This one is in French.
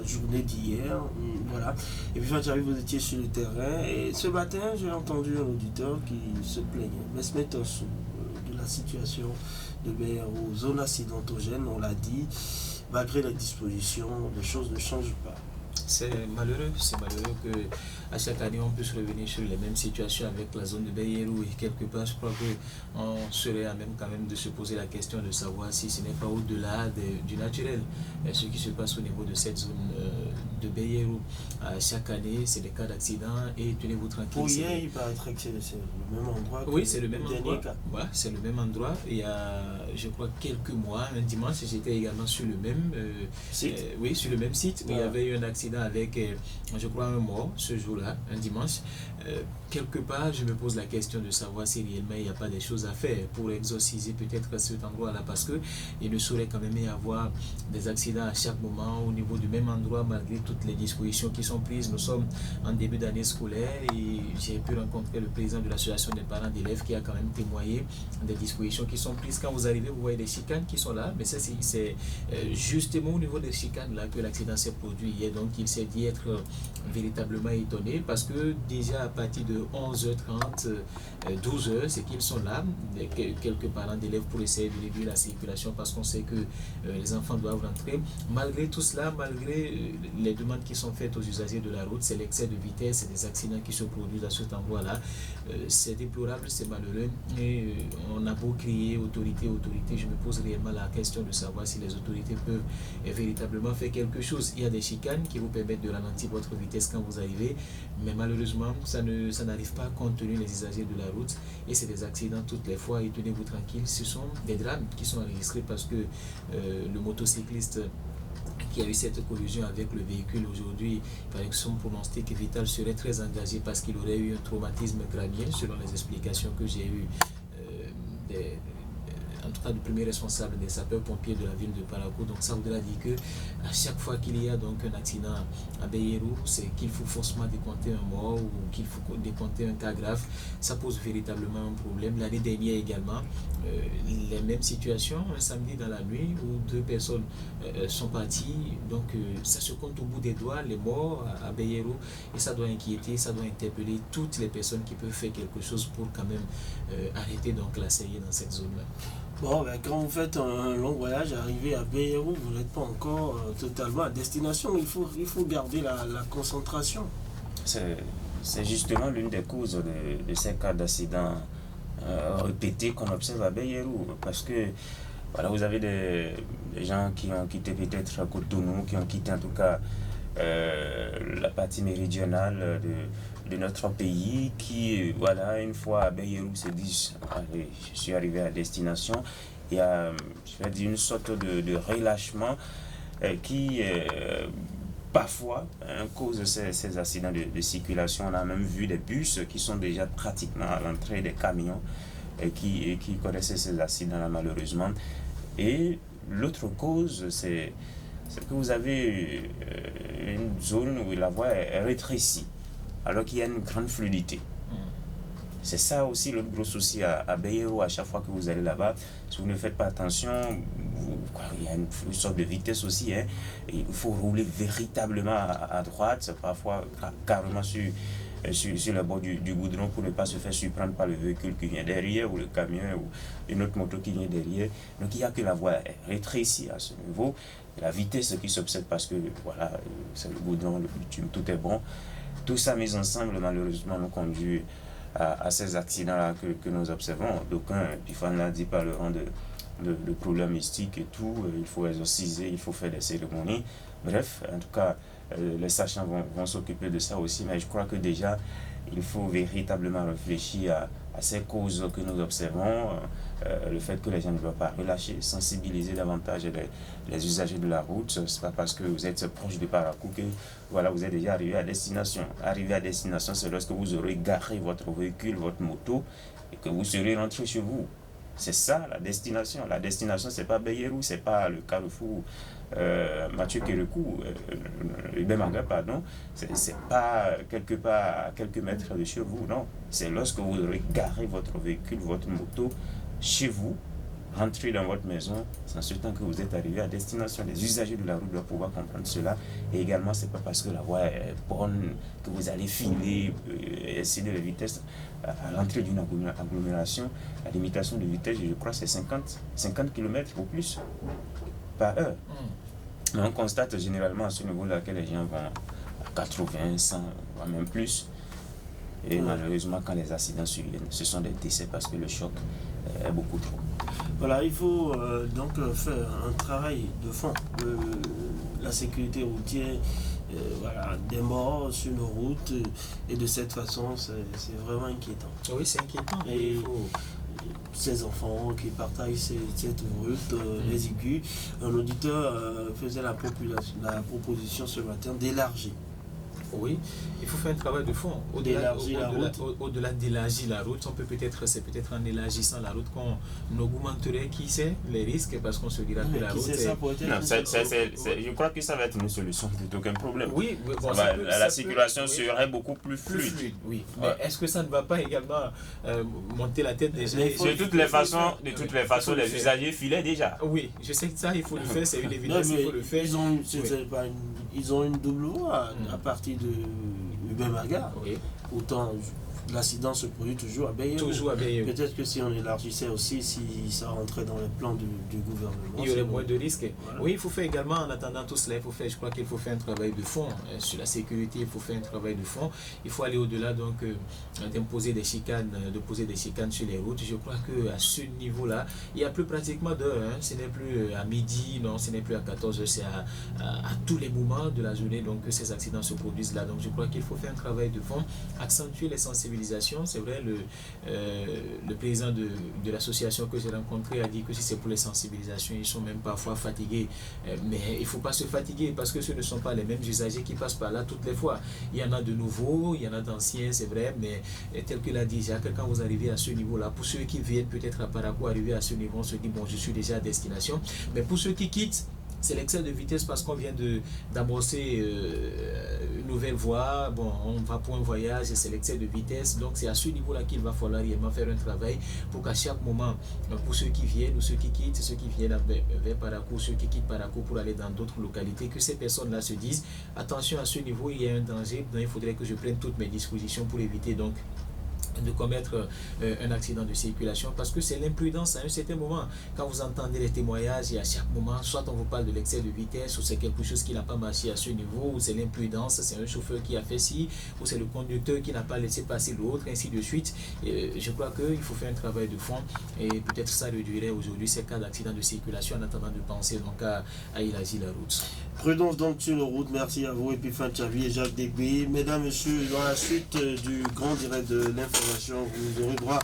journée d'hier, voilà. Et puis quand vous étiez sur le terrain, et ce matin, j'ai entendu un auditeur qui se plaignait, mais se mettait sous de la situation de Baye-Rousse, zone accidentogène, on l'a dit, malgré les dispositions, les choses ne changent pas. C'est malheureux que à chaque année on puisse revenir sur les mêmes situations avec la zone de Baye-Rousse et quelque part je crois qu'on serait à même quand même de se poser la question de savoir si ce n'est pas au-delà du naturel ce qui se passe au niveau de cette zone de Baye-Rousse. Chaque année c'est des cas d'accident et tenez-vous tranquille. Pour hier il paraîtrait que c'est le même endroit. Oui, c'est le même endroit. Ouais, c'est le même endroit. Il y a je crois quelques mois, un dimanche, j'étais également sur le même site. Oui, sur le même site où il y avait eu un accident avec, je crois, un mort ce jour-là, un dimanche. Quelque part, je me pose la question de savoir si réellement il n'y a pas des choses à faire pour exorciser peut-être cet endroit-là, parce qu'il ne saurait quand même y avoir des accidents à chaque moment au niveau du même endroit malgré toutes les dispositions qui sont prises. Nous sommes en début d'année scolaire et j'ai pu rencontrer le président de l'association des parents d'élèves qui a quand même témoigné des dispositions qui sont prises. Quand vous arrivez, vous voyez des chicanes qui sont là, mais ça c'est justement au niveau des chicanes là que l'accident s'est produit hier. Donc il s'est dit être véritablement étonné parce que déjà à partir de 11h30, 12h, c'est qu'ils sont là, quelques parents d'élèves pour essayer de réduire la circulation parce qu'on sait que les enfants doivent rentrer. Malgré tout cela, malgré les demandes qui sont faites aux usagers de la route, c'est l'excès de vitesse, c'est des accidents qui se produisent à cet endroit-là. C'est déplorable, c'est malheureux et on a beau crier autorité, je me pose réellement la question de savoir si les autorités peuvent véritablement faire quelque chose. Il y a des chicanes qui vous permettent de ralentir votre vitesse quand vous arrivez, mais malheureusement ça n'arrive pas compte tenu des usagers de la route et c'est des accidents toutes les fois. Et tenez-vous tranquille, ce sont des drames qui sont enregistrés parce que le motocycliste qui a eu cette collision avec le véhicule aujourd'hui, il paraît que son pronostic vital serait très engagé parce qu'il aurait eu un traumatisme crânien selon les explications que j'ai eues en tout cas du premier responsable des sapeurs-pompiers de la ville de Parakou. Donc ça voudra dire que à chaque fois qu'il y a donc un accident à Baye-Rousse, c'est qu'il faut forcément décompter un mort ou qu'il faut décompter un cas grave. Ça pose véritablement un problème. L'année dernière également, les mêmes situations, un samedi dans la nuit où 2 personnes sont parties. Donc ça se compte au bout des doigts, les morts à Baye-Rousse, et ça doit inquiéter, ça doit interpeller toutes les personnes qui peuvent faire quelque chose pour quand même arrêter donc la série dans cette zone-là. Bon, ben, quand vous faites un long voyage, arrivé à Baye-Rousse, vous n'êtes pas encore totalement à destination. Il faut garder la concentration. C'est justement l'une des causes de ces cas d'accidents répétés qu'on observe à Baye-Rousse. Parce que voilà, vous avez des gens qui ont quitté peut-être Cotonou, qui ont quitté en tout cas la partie méridionale de notre pays, qui, voilà, une fois à Baye-Rousse se disent allez, je suis arrivé à destination. Il y a, je vais dire, une sorte de relâchement qui parfois cause ces accidents de circulation. On a même vu des bus qui sont déjà pratiquement à l'entrée des camions et qui connaissent ces accidents-là malheureusement. Et l'autre cause, c'est que vous avez une zone où la voie est rétrécie, alors qu'il y a une grande fluidité. C'est ça aussi l'autre gros souci à Baye-Rousse. À chaque fois que vous allez là-bas, si vous ne faites pas attention, il y a une sorte de vitesse aussi. Et il faut rouler véritablement à droite, parfois carrément sur le bord du goudron pour ne pas se faire surprendre par le véhicule qui vient derrière ou le camion ou une autre moto qui vient derrière. Donc il n'y a que la voie rétrécie à ce niveau. Et la vitesse qui s'observe parce que voilà, c'est le goudron, le bitume, tout est bon. Tout ça mis ensemble, malheureusement, nous conduit à ces accidents-là que nous observons. D'aucuns, Pifan l'a dit, parleront de problèmes mystiques et tout. Il faut exorciser, il faut faire des cérémonies. Bref, en tout cas, les sachants vont s'occuper de ça aussi. Mais je crois que déjà, il faut véritablement réfléchir à ces causes que nous observons. Le fait que les gens ne doivent pas relâcher, sensibiliser davantage les usagers de la route. Ce n'est pas parce que vous êtes proche de Parakou que voilà, vous êtes déjà arrivé à destination. Arrivé à destination, c'est lorsque vous aurez garé votre véhicule, votre moto, et que vous serez rentré chez vous. C'est ça la destination. La destination, c'est pas Baye-Rousse, c'est pas le Carrefour Mathieu Kérékou, Ibemaga, pardon. C'est pas quelque part à quelques mètres de chez vous, non. C'est lorsque vous aurez garé votre véhicule, votre moto chez vous, rentrer dans votre maison sans ce temps que vous êtes arrivé à destination. Les usagers de la route doivent pouvoir comprendre cela. Et également, c'est pas parce que la voie est bonne que vous allez filer, excéder les vitesses à l'entrée d'une agglomération. La limitation de vitesse, je crois, c'est 50 km ou plus par heure. Mais on constate généralement à ce niveau-là que les gens vont à 80, 100, voire même plus. Et malheureusement, quand les accidents surviennent, ce sont des décès parce que le choc est beaucoup trop. Voilà, il faut donc faire un travail de fond. La sécurité routière, voilà, des morts sur nos routes, et de cette façon, c'est vraiment inquiétant. Oui, c'est inquiétant. Et ces enfants qui partagent cette route exiguë, un auditeur faisait la proposition ce matin d'élargir. Oui, il faut faire un travail de fond. Au-delà d'élargir la route, c'est peut-être en élargissant la route qu'on augmenterait, qui sait, les risques, parce qu'on se dira que la route je crois que ça va être une solution plutôt qu'un problème. Oui, bon, la circulation serait beaucoup plus fluide. Oui, mais est-ce que ça ne va pas également monter la tête des gens? De toutes les façons, les usagers filaient déjà. Oui, je sais que ça, il faut le faire, c'est une évidence, il faut le faire. Ils ont une double voie à partir de Hubert-Maga. Oui. Autant l'accident se produit toujours à Bayeru. Peut-être que si on élargissait aussi, si ça rentrait dans les plans du gouvernement, il y aurait moins de risques. Voilà. Oui, il faut faire également, en attendant tout cela, je crois qu'il faut faire un travail de fond. Sur la sécurité, il faut faire un travail de fond. Il faut aller au-delà donc d'imposer des chicanes, de poser des chicanes sur les routes. Je crois qu'à ce niveau-là, il n'y a plus pratiquement d'heures. Ce n'est plus à midi, non, ce n'est plus à 14h, c'est à tous les moments de la journée donc, que ces accidents se produisent là. Donc je crois qu'il faut faire un travail de fond, accentuer les sensibilisations. C'est vrai, le président de l'association que j'ai rencontré a dit que si c'est pour les sensibilisations, ils sont même parfois fatigués. Mais il ne faut pas se fatiguer parce que ce ne sont pas les mêmes usagers qui passent par là toutes les fois. Il y en a de nouveaux, il y en a d'anciens, c'est vrai, mais tel que l'a dit Jacques, quand vous arrivez à ce niveau-là, pour ceux qui viennent peut-être à Parakou, arriver à ce niveau, on se dit, bon, je suis déjà à destination. Mais pour ceux qui quittent, c'est l'excès de vitesse parce qu'on vient d'amorcer une nouvelle voie. Bon, on va pour un voyage, c'est l'excès de vitesse. Donc, c'est à ce niveau-là qu'il va falloir réellement faire un travail pour qu'à chaque moment, pour ceux qui viennent ou ceux qui quittent, ceux qui viennent vers Parakou, ceux qui quittent Parakou pour aller dans d'autres localités, que ces personnes-là se disent attention, à ce niveau, il y a un danger. Donc, il faudrait que je prenne toutes mes dispositions pour éviter donc de commettre un accident de circulation parce que c'est l'imprudence à un certain moment. Quand vous entendez les témoignages et à chaque moment, soit on vous parle de l'excès de vitesse ou c'est quelque chose qui n'a pas marché à ce niveau ou c'est l'imprudence, c'est un chauffeur qui a fait ci ou c'est le conducteur qui n'a pas laissé passer l'autre, ainsi de suite. Et je crois qu'il faut faire un travail de fond et peut-être ça réduirait aujourd'hui ces cas d'accident de circulation en attendant de penser donc à élargir la route. Prudence donc sur la route. Merci à vous, Epiphan Tchavi et Jacques Degbe. Mesdames, Messieurs, dans la suite du grand direct de l'information, vous aurez droit